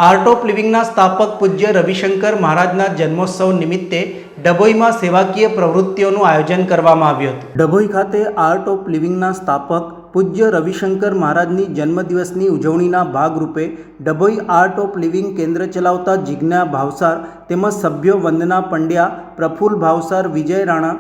Art of લિવિંગના સ્થાપક પૂજ્ય રવિશંકર મહારાજના જન્મોત્સવ નિમિત્તે ડભોઈમાં સેવાકીય પ્રવૃત્તિઓનું આયોજન કરવામાં આવ્યું હતું। ડભોઈ ખાતે આર્ટ ઓફ લિવિંગના સ્થાપક પૂજ્ય રવિશંકર મહારાજની જન્મદિવસની ઉજવણીના ભાગરૂપે ડભોઈ આર્ટ ઓફ લિવિંગ કેન્દ્ર ચલાવતા જિજ્ઞા ભાવસાર તેમજ સભ્યો વંદના પંડ્યા, પ્રફુલ્લ ભાવસાર, વિજય રાણા,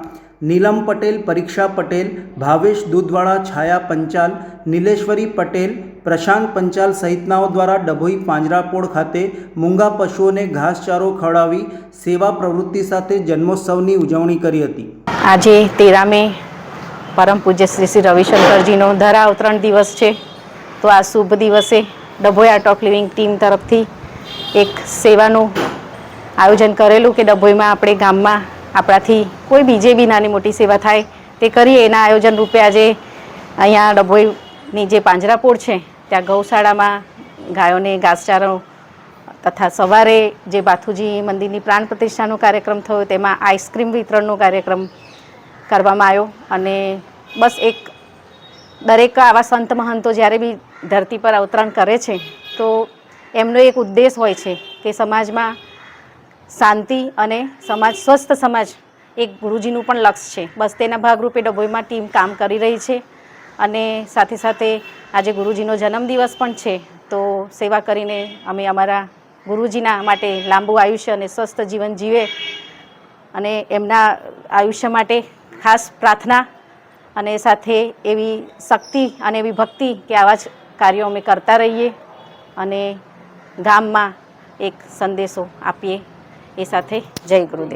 નીલમ પટેલ, પરીક્ષા પટેલ, ભાવેશ દૂધવાળા, છાયા પંચાલ, નીલેશ્વરી પટેલ, પ્રશાંત પંચાલ સહિતનાઓ દ્વારા ડભોઈ પાંજરાપોળ ખાતે મૂંગા પશુઓને ઘાસચારો ખવડાવી સેવા પ્રવૃત્તિ સાથે જન્મોત્સવની ઉજવણી કરી હતી। આજે 13 મે પરમ પૂજ્ય શ્રી શ્રી રવિશંકરજીનો ધરા અવતરણ દિવસ છે। તો આ શુભ દિવસે Dabhoi art of living team તરફથી એક સેવાનું આયોજન કરેલું કે ડભોઈમાં આપણે ગામમાં આપણાથી કોઈ બીજે બી નાની મોટી સેવા થાય તે કરીએ। એના આયોજન રૂપે આજે અહીંયા ડભોઈની જે પાંજરાપોળ છે ત્યાં ગૌશાળામાં ગાયોને ઘાસચારો તથા સવારે જે બાથુજી મંદિરની પ્રાણ પ્રતિષ્ઠાનો કાર્યક્રમ થયો તેમાં આઈસ્ક્રીમ વિતરણનો કાર્યક્રમ કરવામાં આવ્યો। અને બસ એક દરેક આવા સંત મહંતો જ્યારે બી ધરતી પર અવતરણ કરે છે તો એમનો એક ઉદ્દેશ હોય છે કે સમાજમાં શાંતિ અને સ્વસ્થ સમાજ એક ગુરુજીનું પણ લક્ષ્ય છે। બસ તેના ભાગરૂપે ડભોઈમાં ટીમ કામ કરી રહી છે। અને સાથે સાથે આજે ગુરુજીનો જન્મદિવસ પણ છે તો સેવા કરીને અમે અમારા ગુરુજીના માટે લાંબુ આયુષ્ય અને સ્વસ્થ જીવન જીવે અને એમના આયુષ્ય માટે ખાસ પ્રાર્થના અને સાથે એવી શક્તિ અને એવી ભક્તિ કે આવા જ કાર્યો અમે કરતા રહીએ અને ગામમાં એક સંદેશો આપીએ। એ સાથે જય ગુરુદેવ।